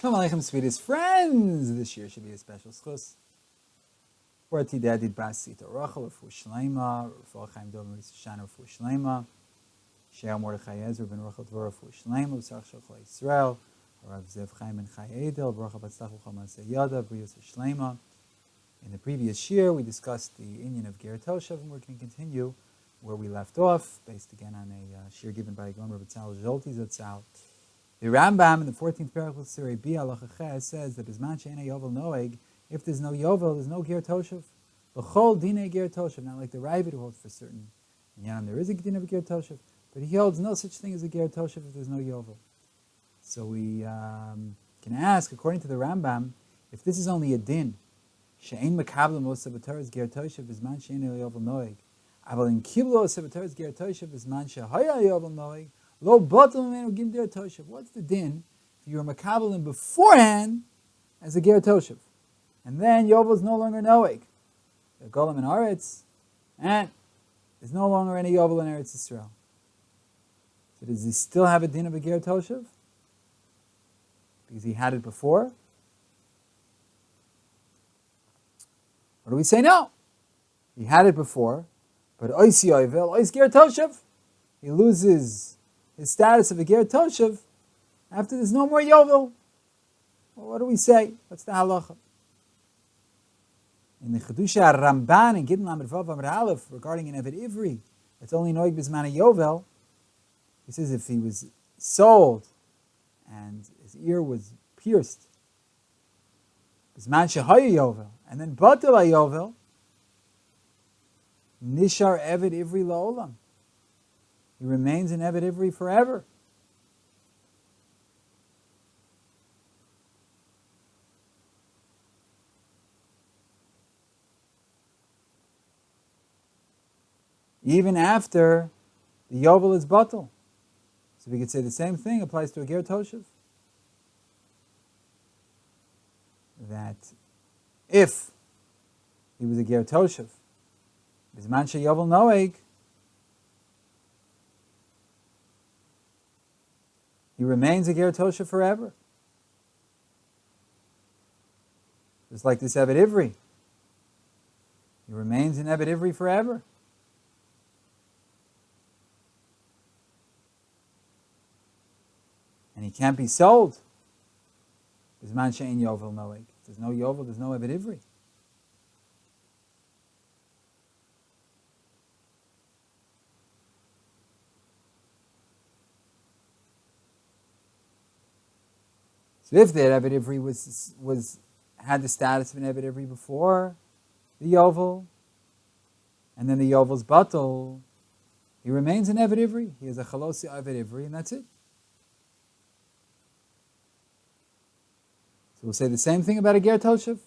Shalom Aleichem, sweetest friends! This year should be a special schus. For Tidadid Basita Rachel, Refu Shleima, Refu Chaim Dov Maris Shana, Refu Shleima, She'al Mordechai Ezra ben Rachel Dvor, Refu Shleima, V'sach Shachol Yisrael, Rav Zev Chaim ben Chai Edel, Baruch Batzlach L'chol Maseh Yada, Brios Shleima. In the previous year, we discussed the Inyan of Ger Toshav, and we're going to continue where we left off, based again on a shir given by Gomer B'tzal Zolti Zatzal. The Rambam in the 14th paragraph of Surah B Halacha Ches says that Bisman she'ena yovel noeg, if there's no yovel, there's no ger toshav. L'chol dinei ger toshav. Not like the Ravid who holds for certain. And there is a din of a ger toshav, but he holds no such thing as a ger toshav if there's no yovel. So we can ask, according to the Rambam, if this is only a din, she'en makabel most sabatoras ger toshav Bisman she'ena yovel noeg. Aval in kiblo sabatoras ger toshav Bisman she'haya yovel noeg. Lo batal man gin der toshav. What's the din if you were makabel beforehand as a ger toshav, and then yovel is no longer noeg? The golem in Aretz, and there's no longer any yovel in Eretz Yisrael. So does he still have a din of a ger toshav because he had it before? Or do we say no? He had it before, but ois yovel, ois ger toshav, he loses his status of a ger toshav after there's no more yovel. Well, what do we say? What's the halacha? In the Chedusha Ramban and Gittin Lamed Vav Amud Aleph regarding an Eved Ivri, it's only noig bisman yovel. He says if he was sold and his ear was pierced, bisman shehaya yovel, and then batel yovel, nishar Eved Ivri laolam. He remains in Eved Ivri forever. Even after the yovel is batal. So we could say the same thing applies to a ger toshav. That if he was a ger toshav, bisman sheyovel noeg, he remains a ger toshav forever. Just like this Eved Ivri. He remains in Eved Ivri forever. And he can't be sold. Bisman she'en yovel noeg. If there's no yovel, there's no Eved Ivri. So if the Eved Ivri had the status of an Eved Ivri before the yovel, and then the yovel's batal, he remains an Eved Ivri. He is a chalosi Eved Ivri, and that's it. So we'll say the same thing about a ger toshav.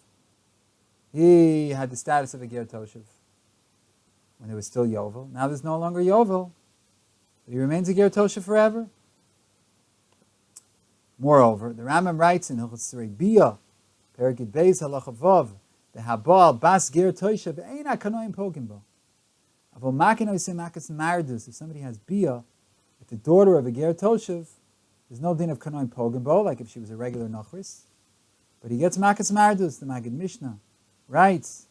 He had the status of a ger toshav when there was still yovel. Now there's no longer yovel, but he remains a ger toshav forever. Moreover, the Rambam writes in Hilchos Surah Bia, Perikid Beis Halacha Vav, the Habal Bas Ger Toshav Eina Kanoim Pogim Bo. Avol Makin Oisei Makas Mardus. If somebody has Bia, if the daughter of a Ger Toshav, there's no din of Kanoim Pogim Bo, like if she was a regular Nachris. But he gets Makas Mardus. The Magid Mishnah writes,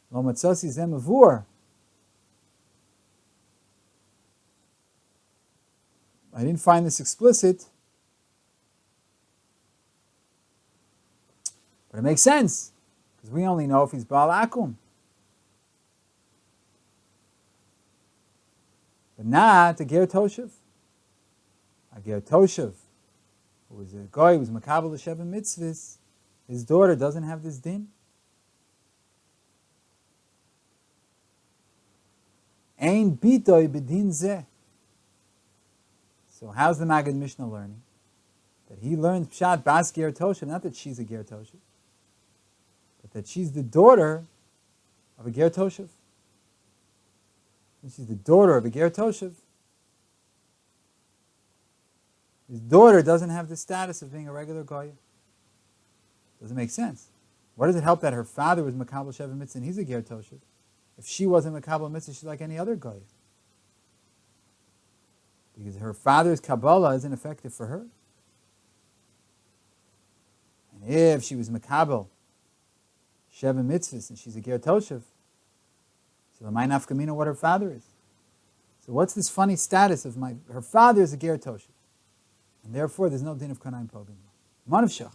Lo Matzasi Zem Avur. I didn't find this explicit, but it makes sense, because we only know if he's Baal Akum. But not a Ger Toshav. A Ger Toshav, who was a guy who was Makabel L'Sheva Mitzvahs, his daughter doesn't have this din. Ein Bitoy B'din Zeh. So how's the Magid Mishnah learning? That he learns Pshat Bas Ger Toshav, not that she's a Ger Toshav, but that she's the daughter of a ger toshav. And she's the daughter of a ger toshav. His daughter doesn't have the status of being a regular goya. Doesn't make sense. Why does it help that her father was makabel sheva mitzvah and he's a ger toshav? If she wasn't makabel mitzvah, she's like any other goya. Because her father's kabbalah isn't effective for her. And if she was Makabel, Sheva Mitzvahs, and she's a Ger Toshav, so Lamai Nafkamina what her father is. So what's this funny status of her father is a Ger Toshav, and therefore there's no din of Kanayim Pogim. Manavshach.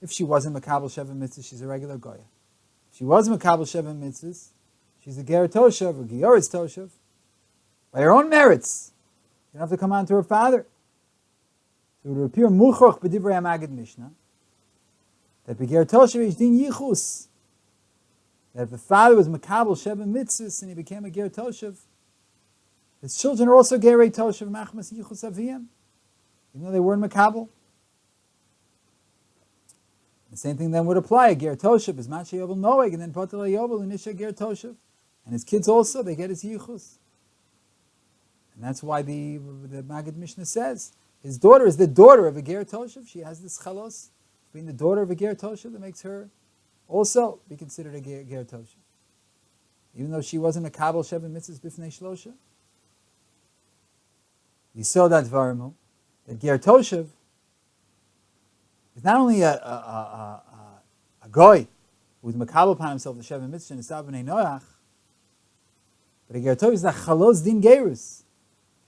If she wasn't Makabel Sheva Mitzvahs, she's a regular Goya. If she was Makabel Sheva Mitzvahs, she's a Ger Toshav, or Gioris Toshav, by her own merits. You don't have to come on to her father. So it would appear Muchoch B'divrei HaMagid Mishnah that Beger Toshav is din Yichus. That if the father was Makabel Sheva Mitzvahs and he became a Ger Toshav, his children are also Gerei Toshav Machmas Yichus Aviyam, even though they weren't Makabel. The same thing then would apply. A Ger Toshav is Machi Yovel Noeg, and then Potel Yovel and Isha Ger Toshav. And his kids also, they get his Yichus. And that's why the Maggid Mishnah says, his daughter is the daughter of a Ger Toshav. She has this chalos, being the daughter of a Ger Toshav, that makes her also be considered a Ger Toshav. Even though she wasn't a Kabel Sheva Mitzvahs Bifnei Shlosha. You saw that Dvarimu, that Ger Toshav is not only a goy who's makabel upon himself the Sheva Mitzvah and Esav b'nei Noach, but a Ger Toshav is a chalos din gerus,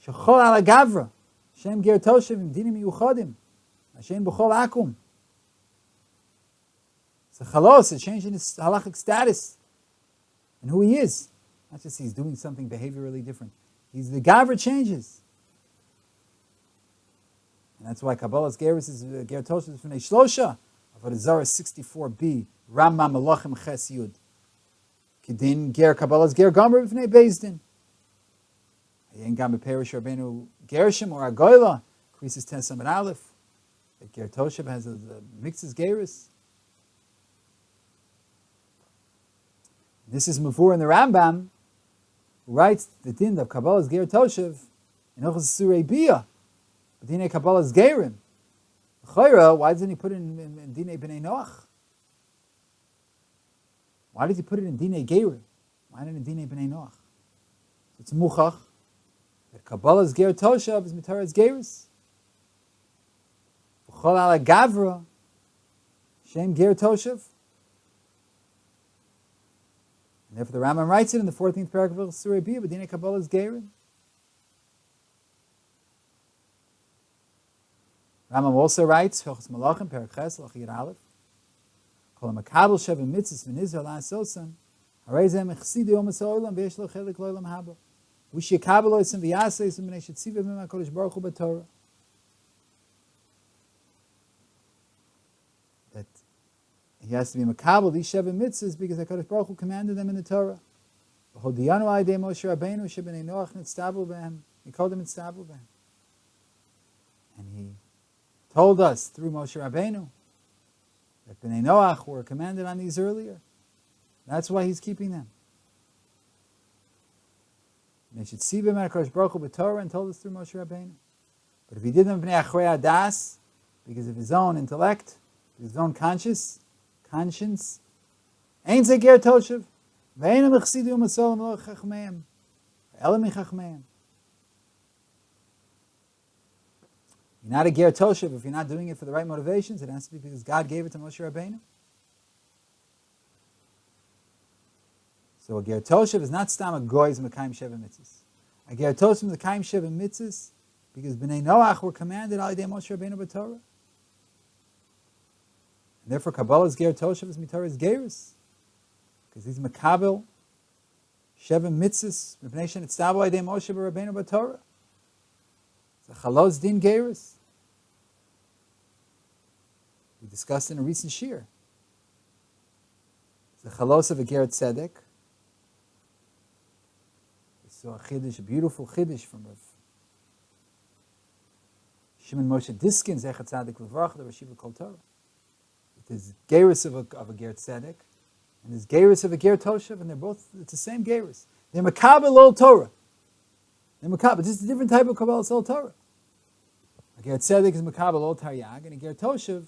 shechol ala gavra, Hashem Ger Toshav im dinim yuchadim, Hashem b'chol akum. It's a chalos, a change in his halachic status and who he is. Not just he's doing something behaviorally different. The gavra changes. And that's why Kabbalah's Gerus is Ger Toshav B'nei Shlosha. Avodah Zarah 64b, Rambam Melachim Ches Yud. Kedin Ger Kabbalah's Ger Gomer B'nei Beis Din. Ayin Gam B'Perish Rabbeinu Gershim or Agoyla, Krisis Tesam and Aleph. That Ger Toshav has a mixes Gerus. This is Mavur in the Rambam, who writes the din of Kabbalah's Ger Toshav in Hilchos Surei Biyah. Dinei Kabbalah's Gerim. Chayra, why doesn't he put it in Dinei B'nei Noach? Why did he put it in Dinei Gerim? Why not in Dinei B'nei Noach? So it's Muchach that Kabbalah's Ger Toshav is Mitaras Geris. V'chol ala Gavra Shem Ger Toshav. And therefore the Rambam writes it in the 14th paragraph of Surah Biyah, but Dinei Kabbalah's Gerim. Rambam also writes, Hilchos Malachim, Perek Ches, Lachir Aleph, Kol HaMakabel Sheva Mitzvahs V'Nizra La'asosan, Harei Zeh Mechsidi Omas HaOlam V'yesh Lo Chelik L'Olam Haba. V'Shiyakabel Oisim V'Yaseisim B'nei Shetziva B'Mim HaKodesh Baruch Hu B'Torah. That he has to be Makabel, these Sheva Mitzvahs, because HaKodesh Baruch Hu commanded them in the Torah. V'Hodiyanu Aidei Moshe Rabbeinu Sheb'nei Noach Nitztabu B'hem. He called them Nitztabu B'hem. And he told us through Moshe Rabbeinu that Bnei Noach were commanded on these earlier. That's why he's keeping them. They should see them at HaKadosh Baruch Hu b'Torah and told us through Moshe Rabbeinu. But if he did them Bnei Achrei Adas, because of his own intellect, his own conscience, Ein Zeh Ger Toshav, Ve'einu Mechsidu U'Masolim Lo Chachmeim, Elam Chachmeim. You're not a Ger Toshav if you're not doing it for the right motivations. It has to be because God gave it to Moshe Rabbeinu. So a Ger Toshav is not Stam a Goy's Mekayim Sheva Mitzvahs. A Ger Toshav is Mekayim Sheva Mitzvahs because Bnei Noach were commanded al Yidei Moshe Rabbeinu b'Torah. And therefore Kabbalah's Ger Toshav is Mitorah's Gerus. Because he's Mekabel Sheva Mitzvahs Mepnei Shenitztabu al Yidei Moshe Rabbeinu b'Torah. It's a Chalos Din Gerus. We discussed in a recent shir. It's the Chalos of a Ger Tzedek. We saw a Chiddush, a beautiful Chiddush from Rav Shimon Moshe Diskin, Zechat Tzadik L'Vrach, the Rashiva Kol Torah. There's Gerus of a Ger Tzedek, and there's Gerus of a Ger Toshav, and they're both, it's the same Gerus. They're Makabel Ol Torah. They're Makabel, this is a different type of Kabbalah Ol Torah. A Ger Tzedek is Makabel Ol Taryag, and a Ger Toshav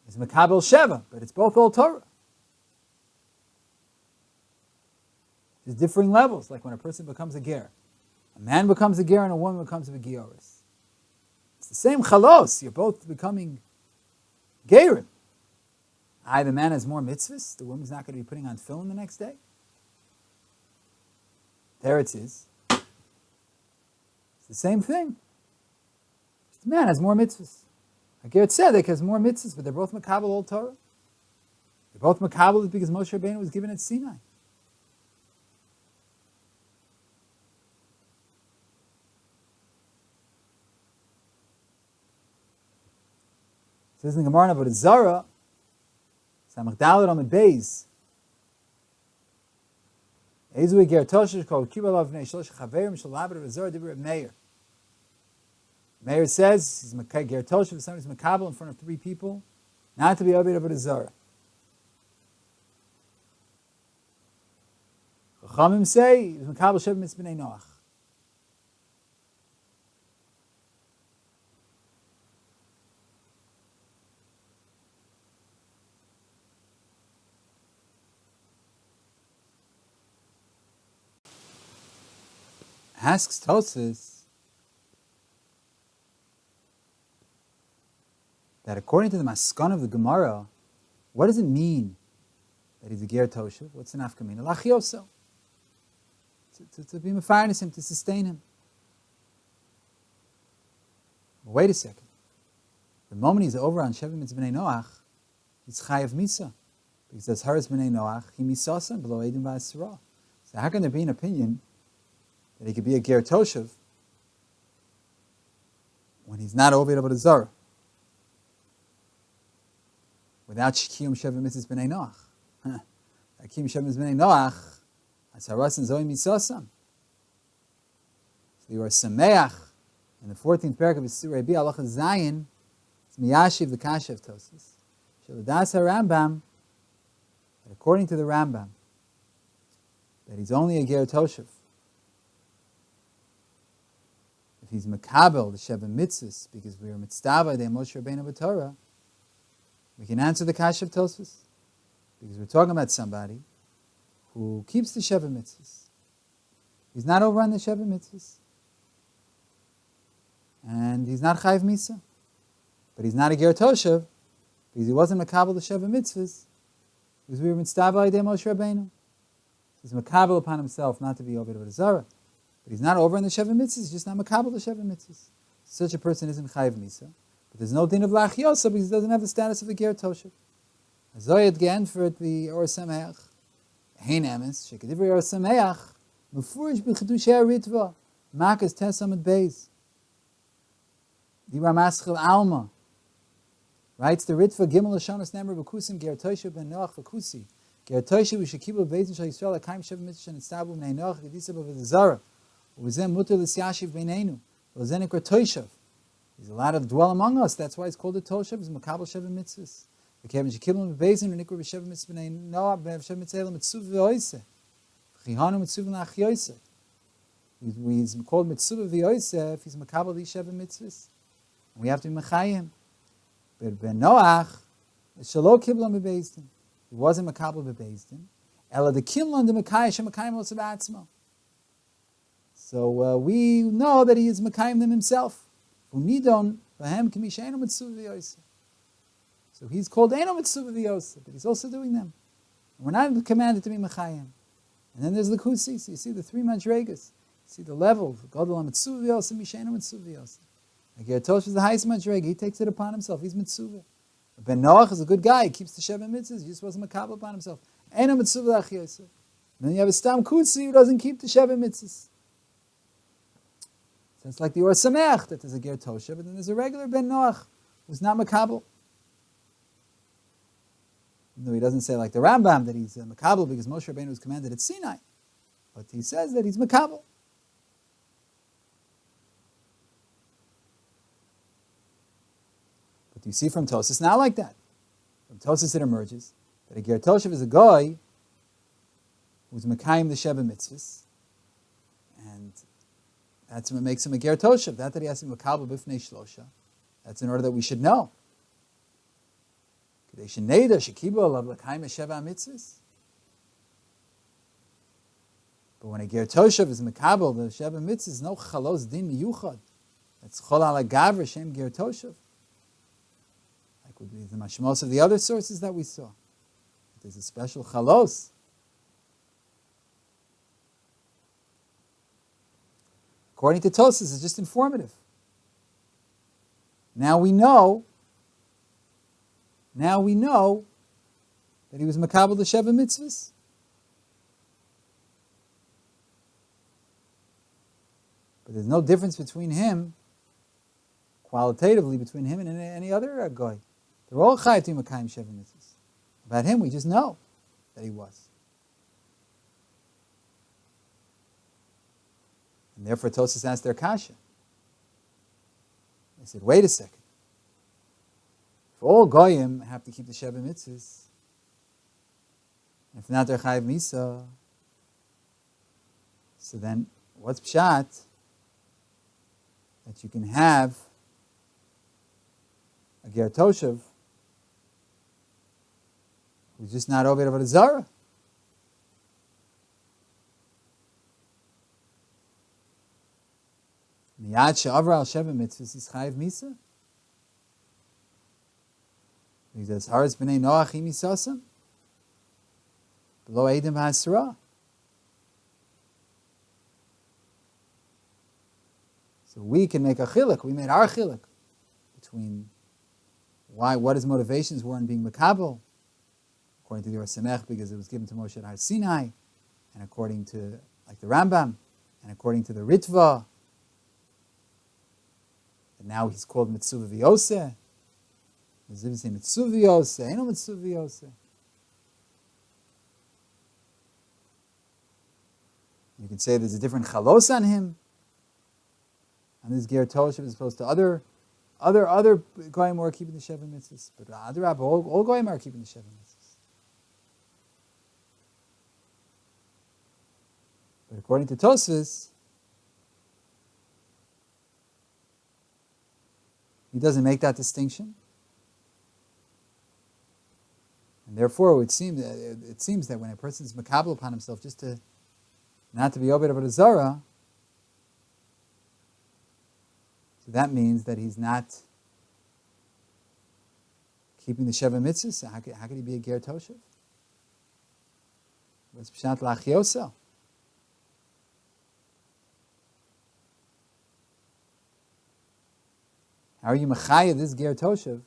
is Makabel Sheva, but it's both Ol Torah. There's differing levels, like when a person becomes a Ger. A man becomes a Ger and a woman becomes a Gioris. It's the same Chalos. You're both becoming Gerim. The man has more mitzvahs. The woman's not going to be putting on tefillin the next day. There it is. It's the same thing. The man has more mitzvahs. A ger tzedek has more mitzvahs, but they're both makabel old Torah. They're both makabel because Moshe Rabbeinu was given at Sinai. It says in the Gemara about Zara, Samach Dalet Amud Beis. Ezu ger Toshav called Kibalav Vnei Shlosh Chaverim Shalabed Zara Dibur Meir. Meir says he's ger Toshav, somebody's makabel in front of 3 people, not to be obeyed about a Zara. Chachamim say he's makabel Sheva Mitzvah Bnei Noach. Asks Tosfos that according to the Maskan of the Gemara, what does it mean that he's a ger toshav? What's the nafkamina? Lachioso. To be mefarnes him, to sustain him. But wait a second. The moment he's over on Sheva Mitzvah Bnei Noach, he's chayav misa. Because as Haras Bnei Noach, he misasam below Eidim V'Asirah. So how can there be an opinion that he could be a ger toshav when he's not over about a zara, without shkiyum sheva mitzvahs b'nei Noach? Shkiyum sheva mitzvahs b'nei Noach, as haras and zoe misasam. So you are sameach in the 14th parak of Yisur Rebi Halacha Zayin. It's miyashiv the kasha of Tosfos. Sheladas HaRambam, that according to the Rambam, that he's only a ger toshav he's makabel the Sheva mitzvahs because we are mitzvah de Moshe Rabbeinu b'Torah, we can answer the kasha of Tosfos because we're talking about somebody who keeps the Sheva mitzvahs. He's not over on the Sheva mitzvahs, and he's not chayiv misa, but he's not a ger toshav because he wasn't makabel the Sheva mitzvahs because we were mitzvah de Moshe Rabbeinu. He's makabel upon himself not to be over the Zara. But he's not over in the Sheva mitzvahs, he's just not makabel the Sheva mitzvahs. Such a person isn't chayiv misa. But there's no din of lachiosa because he doesn't have the status of a ger toshav. Zoyed again for the Or Sameach. Hein emes, shekadivri Or Sameach, mefurish b'chedushei ritva, makas tesam et beis. Dibra maschil alma. Writes the Ritva Gimel Lashonos Nemer b'kusim ger toshav ben Noach v'kusi. Ger toshav v'shekibel beizin shal Yisrael akaim Sheva mitzvah and estabu b'nei Noach gedisa b'v'zara. He's allowed to dwell among us. That's why it's called a Toshav. He's makabel Sheva mitzvahs. He's called mitzvah v'yosef. He's makabel these Sheva mitzvahs. We have to be mechayim. But ben Noach, shelo kiblam bebezdin. He wasn't makabel bebezdin. Ela de kimlan de mekayim shemakayim also ba'atzmo. So we know that he is Mekayim them himself. So he's called Eino Mitzvah V'Yosef, but he's also doing them. And we're not commanded to be Mekayim. And then there's the Kusi. So you see the 3 Madregas. You see the level. Godel Mitzvah V'Yosef, Mishaino Mitzvah V'Yosef. Like Yertosh is the highest Madrega. He takes it upon himself. He's Mitzvah. But Ben Noach is a good guy. He keeps the Sheva Mitzvahs. He just wasn't Makabel upon himself. Eino Mitzvah V'Yosef. And then you have a Stam Kusi who doesn't keep the Sheva Mitzvahs. So it's like the Or Sameach, that there's a ger toshav, but then there's a regular Ben Noach who's not makabel. No, he doesn't say like the Rambam that he's makabel because Moshe Rabbeinu was commanded at Sinai, but he says that he's makabel. But you see from Tosfos not like that. From Tosfos it emerges that a ger toshav is a guy who's makayim the Sheva mitzvahs, and that's what makes him a ger toshav. That he has to be makabel b'fnei shlosha. That's in order that we should know. But when a ger toshav is makabel the Sheva mitzvahs, no chalos din miyuchad. That's chol ala gavra shem ger toshav. Like Could be the mashmos of the other sources that we saw. There's a special chalos. According to Tosas, it's just informative. Now we know that he was makabel the Sheva mitzvahs. But there's no difference between him, qualitatively, between him and any other guy. They're all chayav to makayim Sheva mitzvahs. About him, we just know that he was. And therefore, Tosas asked their kasha. They said, wait a second. If all goyim have to keep the Sheva mitzvahs, if not, they're chayav misa, so then what's pshat that you can have a ger Toshav who's just not Oved Avodah Zarah? Miyad she'avra al Sheva mitzvahs is chayav misa. He says, Haras b'nei Noach im yisasam below Eidim v'Hasra. So we can make a chiluk. We made our chiluk between what his motivations were in being makabel, according to the Or Samech, because it was given to Moshe at Har Sinai, and according to like the Rambam, and according to the Ritva, and now he's called Mitzvah V'Yoseh. The Ziv say Mitzvah V'Yoseh, ain't no Mitzvah V'Yoseh. You can say there's a different chalos on him, and this ger Toshav as opposed to other goyim who are keeping the Sheva mitzvahs. But Adarab, all goyim are keeping the Sheva mitzvahs. But according to Tosfos, he doesn't make that distinction, and therefore it seems that when a person is makabel upon himself just to not to be Oved Avodah Zarah, so that means that he's not keeping the Sheva mitzvahs. So how could he be a ger Toshav? What's pshat la'achiyosel? How are you mechaya this ger Toshav,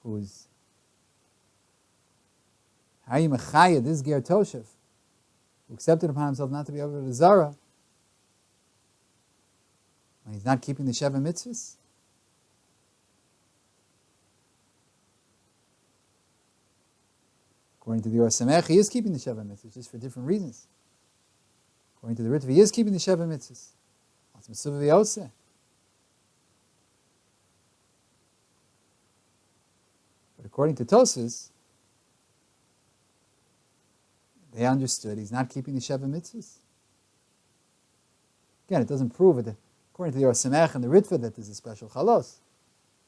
how are you mechaya this ger Toshav, who accepted upon himself not to be Oved Avodah Zarah, when he's not keeping the Sheva mitzvahs? According to the Or Samech, he is keeping the Sheva mitzvahs, just for different reasons. According to the Ritva, he is keeping the Sheva mitzvahs. It's Mitzvah V'Yoseh. But according to Tosfos, they understood he's not keeping the Sheva mitzvahs. Again, it doesn't prove it. According to the Or Samech and the Ritva, that there's a special chalos.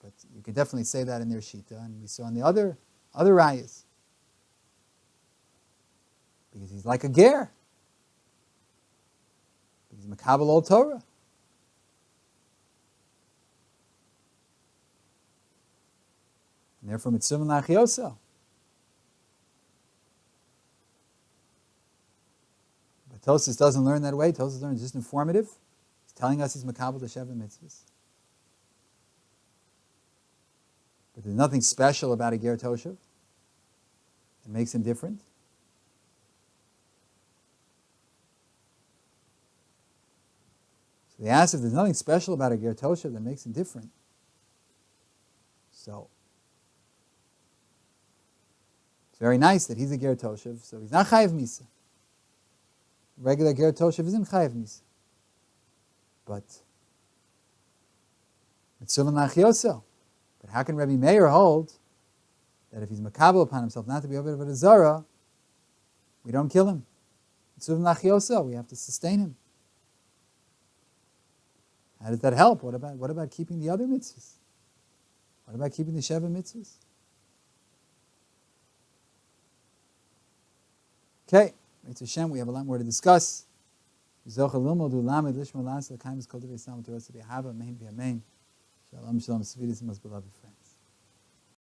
But you could definitely say that in their shita, and we saw in the other rayas. Because he's like a ger. Because he's makabel all Torah. And therefore, mitzvah la'achiyosel. But Tosfos doesn't learn that way. Tosfos learns just informative. Telling us he's makabel the Sheva mitzvahs. But there's nothing special about a ger Toshav that makes him different. So they asked if there's nothing special about a ger Toshav that makes him different. So it's very nice that he's a ger Toshav, so he's not chayav misa. Regular ger Toshav isn't chayav misa. But mitzvah la'achiyosel. But how can Rabbi Meir hold that if he's makabel upon himself not to be Oved Avodah Zarah, we don't kill him? Mitzvah la'achiyosel, we have to sustain him. How does that help? What about keeping the other mitzvahs? What about keeping the Sheva mitzvahs? Okay, Mitzvah Hashem, we have a lot more to discuss. Shalom, shalom, sweetest, most beloved friends.